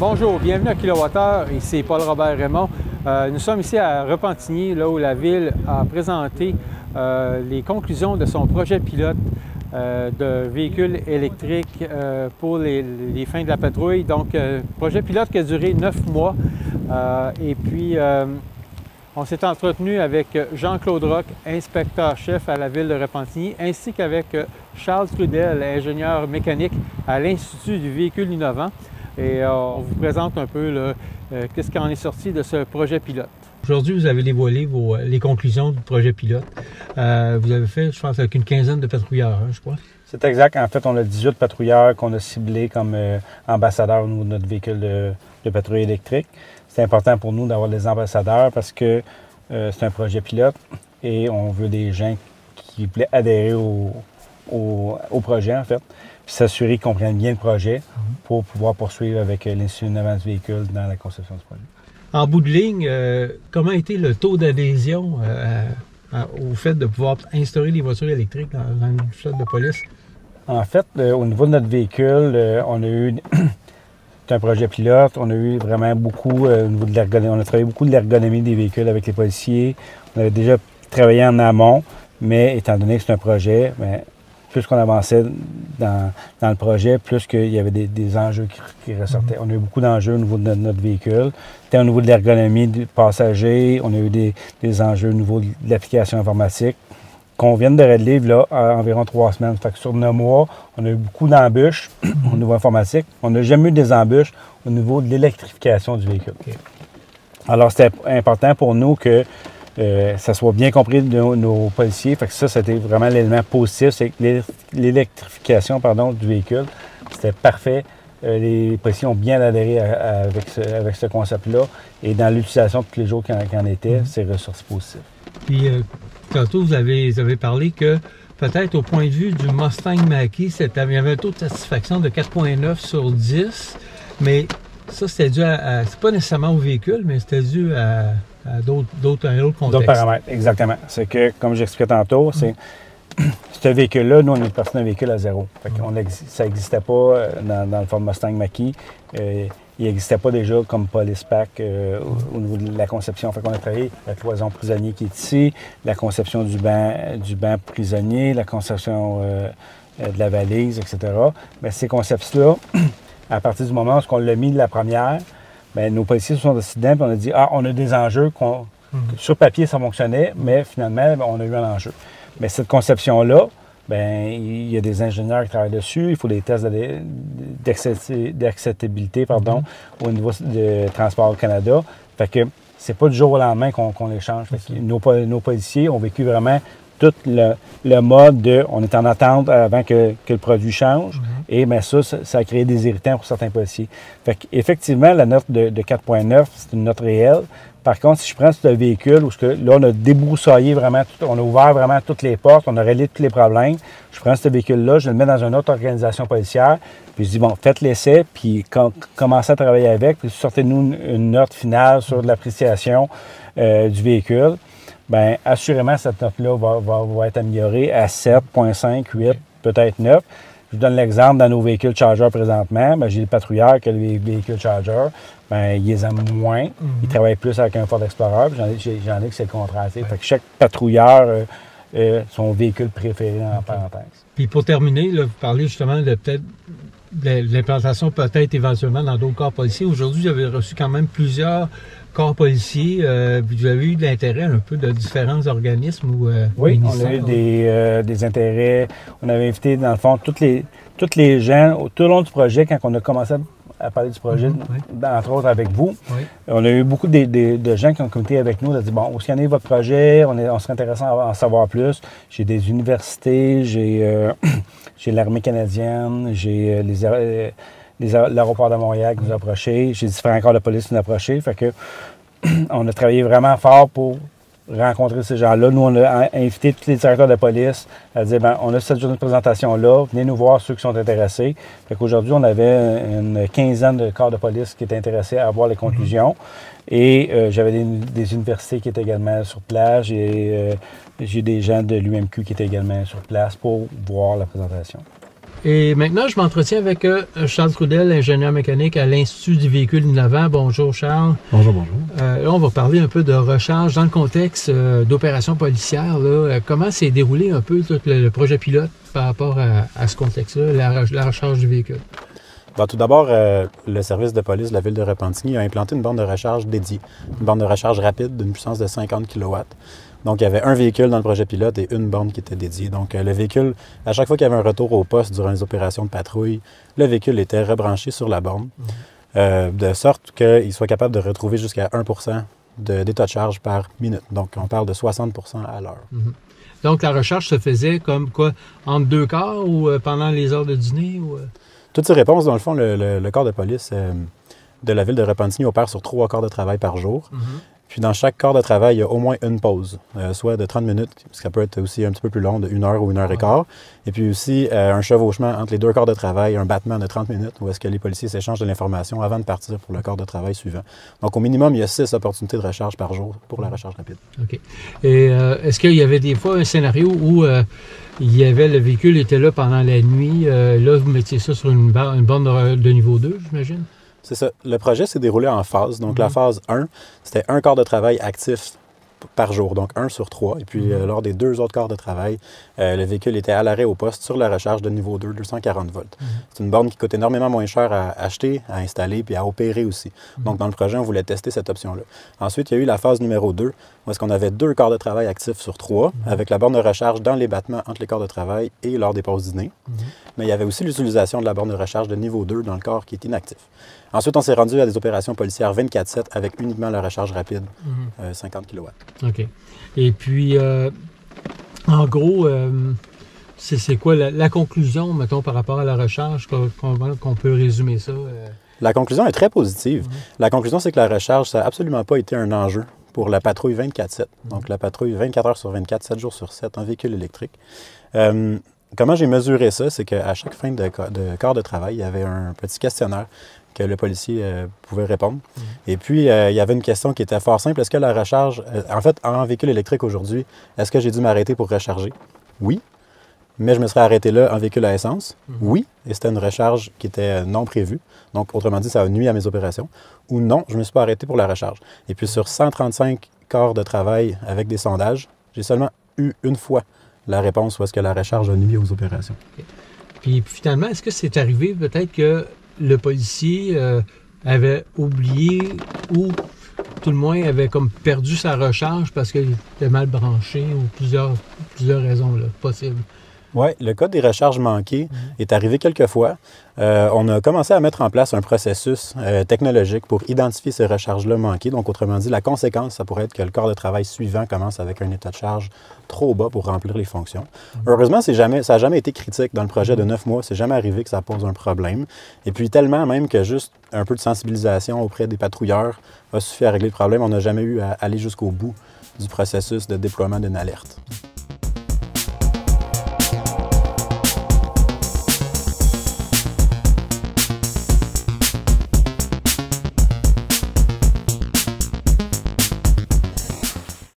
Bonjour, bienvenue à Kilowattheure, ici Paul-Robert Raymond. Nous sommes ici à Repentigny, là où la Ville a présenté les conclusions de son projet pilote de véhicules électriques pour les fins de la patrouille. Donc, projet pilote qui a duré 9 mois. Et puis, on s'est entretenu avec Jean-Claude Roch, inspecteur-chef à la Ville de Repentigny, ainsi qu'avec Charles Trudel, ingénieur mécanique à l'Institut du véhicule innovant. Et on vous présente un peu qu'est-ce qui en est sorti de ce projet pilote. Aujourd'hui, vous avez dévoilé les conclusions du projet pilote. Vous avez fait, je pense, avec une quinzaine de patrouilleurs, je crois. C'est exact. En fait, on a 18 patrouilleurs qu'on a ciblés comme ambassadeurs au niveau de notre véhicule de patrouille électrique. C'est important pour nous d'avoir des ambassadeurs parce que c'est un projet pilote et on veut des gens qui voulaient adhérer au projet, en fait, puis s'assurer qu'ils comprennent bien le projet pour pouvoir poursuivre avec l'Institut innovant du véhicule dans la conception du projet. En bout de ligne, comment a été le taux d'adhésion au fait de pouvoir instaurer les voitures électriques dans une flotte de police? En fait, au niveau de notre véhicule, on a eu... C'est un projet pilote. On a eu vraiment beaucoup au niveau de l'ergonomie. On a travaillé beaucoup de l'ergonomie des véhicules avec les policiers. On avait déjà travaillé en amont, mais étant donné que c'est un projet, bien, plus qu'on avançait dans le projet, plus qu'il y avait des enjeux qui ressortaient. On a eu beaucoup d'enjeux au niveau de notre véhicule. Au niveau de l'ergonomie du passager, on a eu des enjeux au niveau de l'application informatique qu'on vient de régler là, à environ 3 semaines. Fait que sur 9 mois, on a eu beaucoup d'embûches au niveau informatique. On n'a jamais eu des embûches au niveau de l'électrification du véhicule. Okay. Alors, c'était important pour nous que ça soit bien compris de nos policiers. Fait que ça, c'était vraiment l'élément positif, c'est que l'électrification du véhicule, c'était parfait. Les policiers ont bien adhéré avec ce concept-là. Et dans l'utilisation de tous les jours qu'il en était, c'est ressorti positif. Puis, tantôt, vous avez parlé que peut-être au point de vue du Mustang Mach-E, il y avait un taux de satisfaction de 4,9 sur 10, mais ça, c'était dû c'est pas nécessairement au véhicule, mais c'était dû à d'autres contextes. D'autres paramètres, exactement. C'est que, comme j'expliquais tantôt, c'est ce véhicule-là, nous, on est parti d'un véhicule à zéro. Fait que ça n'existait pas dans le Ford Mustang Mach-E. Il n'existait pas déjà comme Police Pack au niveau de la conception. Fait qu'on a travaillé la cloison prisonnier qui est ici, la conception du banc prisonnier, la conception de la valise, etc. Mais ces concepts-là, à partir du moment où on l'a mis de la première, bien, nos policiers se sont décidés et on a dit « Ah, on a des enjeux sur papier, ça fonctionnait, mais finalement, on a eu un enjeu. » Mais cette conception-là, bien, il y a des ingénieurs qui travaillent dessus. Il faut des tests d'acceptabilité au niveau de Transport au Canada. Fait que c'est pas du jour au lendemain qu'on les change. Fait que nos policiers ont vécu vraiment tout le mode de on est en attente avant que le produit change. Et bien ça a créé des irritants pour certains policiers. Fait qu'effectivement, la note de 4,9, c'est une note réelle. Par contre, si je prends ce véhicule, où là, on a débroussaillé vraiment, on a ouvert vraiment toutes les portes, on a réglé tous les problèmes, je prends ce véhicule-là, je le mets dans une autre organisation policière, puis je dis, bon, faites l'essai, puis commencez à travailler avec, puis sortez-nous une note finale sur l'appréciation du véhicule. Bien, assurément, cette note-là va être améliorée à 7,5, 8, peut-être 9. Je vous donne l'exemple dans nos véhicules Charger présentement. J'ai le patrouilleur que les véhicules Charger. Bien, ils les aiment moins. Ils travaillent plus avec un Ford Explorer. J'en ai que c'est le contraire. Fait que chaque patrouilleur son véhicule préféré en parenthèse. Puis pour terminer, là, vous parlez justement de peut-être de l'implantation peut-être éventuellement dans d'autres corps policiers. Aujourd'hui, vous avez reçu quand même plusieurs corps policiers. Vous avez eu de l'intérêt un peu de différents organismes ou oui, on a eu des intérêts. On avait invité, dans le fond, tous les gens, tout au long du projet, quand on a commencé à parler du projet, entre autres avec vous, on a eu beaucoup de gens qui ont communiqué avec nous, on a dit, bon, où est-ce qu'il y en a votre projet? On serait intéressant à en savoir plus. J'ai des universités, j'ai l'armée canadienne, j'ai l'aéroport de Montréal qui nous a approchés, j'ai différents corps de police qui nous ont approchés. Fait que on a travaillé vraiment fort pour rencontrer ces gens-là. Nous, on a invité tous les directeurs de police à dire, bien, on a cette journée de présentation-là, venez nous voir ceux qui sont intéressés. Fait qu'aujourd'hui, on avait une quinzaine de corps de police qui étaient intéressés à voir les conclusions. Et j'avais des universités qui étaient également sur place. J'ai des gens de l'UMQ qui étaient également sur place pour voir la présentation. Et maintenant, je m'entretiens avec Charles Trudel, ingénieur mécanique à l'Institut du véhicule innovant. Bonjour Charles. Bonjour, bonjour. Là, on va parler un peu de recharge dans le contexte d'opérations policières. Comment s'est déroulé un peu tout le projet pilote par rapport à ce contexte-là, la recharge du véhicule? Bon, tout d'abord, le service de police de la ville de Repentigny a implanté une borne de recharge dédiée, une borne de recharge rapide d'une puissance de 50 kW. Donc, il y avait un véhicule dans le projet pilote et une borne qui était dédiée. Donc, le véhicule, à chaque fois qu'il y avait un retour au poste durant les opérations de patrouille, le véhicule était rebranché sur la borne, de sorte qu'il soit capable de retrouver jusqu'à 1 % d'état de charge par minute. Donc, on parle de 60 % à l'heure. Donc, la recharge se faisait comme quoi, entre 2 quarts ou pendant les heures de dîner? Toutes ces réponses, dans le fond, le corps de police de la ville de Repentigny opère sur 3 quarts de travail par jour. Puis dans chaque quart de travail, il y a au moins une pause, soit de 30 minutes, parce que ça peut être aussi un petit peu plus long, de 1 heure ou 1 heure et quart. Et puis aussi un chevauchement entre les 2 quarts de travail, un battement de 30 minutes, où est-ce que les policiers s'échangent de l'information avant de partir pour le quart de travail suivant. Donc au minimum, il y a 6 opportunités de recharge par jour pour la recharge rapide. OK. Et est-ce qu'il y avait des fois un scénario où le véhicule était là pendant la nuit, là vous mettiez ça sur une borne de niveau 2, j'imagine? C'est ça. Le projet s'est déroulé en phases. Donc, la phase 1, c'était un quart de travail actif par jour, donc 1 sur 3. Et puis, lors des 2 autres quarts de travail, le véhicule était à l'arrêt au poste sur la recharge de niveau 2, 240 volts. C'est une borne qui coûte énormément moins cher à acheter, à installer puis à opérer aussi. Donc, dans le projet, on voulait tester cette option-là. Ensuite, il y a eu la phase numéro 2, où est-ce qu'on avait 2 quarts de travail actifs sur 3, avec la borne de recharge dans les battements entre les quarts de travail et lors des pauses dîner. Mais il y avait aussi l'utilisation de la borne de recharge de niveau 2 dans le corps qui est inactif. Ensuite, on s'est rendu à des opérations policières 24/7 avec uniquement la recharge rapide, 50 kW. OK. Et puis, en gros, c'est quoi la conclusion, mettons, par rapport à la recharge, qu'on peut résumer ça? La conclusion est très positive. La conclusion, c'est que la recharge, ça n'a absolument pas été un enjeu pour la patrouille 24/7. Donc, la patrouille 24 heures sur 24, 7 jours sur 7 en véhicule électrique. Comment j'ai mesuré ça? C'est qu'à chaque fin de quart de travail, il y avait un petit questionnaire que le policier pouvait répondre. Et puis, il y avait une question qui était fort simple. Est-ce que la recharge... en fait, en véhicule électrique aujourd'hui, est-ce que j'ai dû m'arrêter pour recharger? Oui. Mais je me serais arrêté là en véhicule à essence? Oui. Et c'était une recharge qui était non prévue. Donc, autrement dit, ça a nuit à mes opérations. Ou non, je ne me suis pas arrêté pour la recharge. Et puis, sur 135 quarts de travail avec des sondages, j'ai seulement eu une fois la réponse où est-ce que la recharge a nuit aux opérations. Puis finalement, est-ce que c'est arrivé peut-être que le policier avait oublié ou tout le moins avait comme perdu sa recharge parce qu'il était mal branché ou plusieurs raisons là, possibles? Oui, le cas des recharges manquées est arrivé quelques fois. On a commencé à mettre en place un processus technologique pour identifier ces recharges-là manquées. Donc, autrement dit, la conséquence, ça pourrait être que le corps de travail suivant commence avec un état de charge trop bas pour remplir les fonctions. Heureusement, ça n'a jamais été critique dans le projet de 9 mois. C'est jamais arrivé que ça pose un problème. Et puis, tellement même que juste un peu de sensibilisation auprès des patrouilleurs a suffi à régler le problème. On n'a jamais eu à aller jusqu'au bout du processus de déploiement d'une alerte.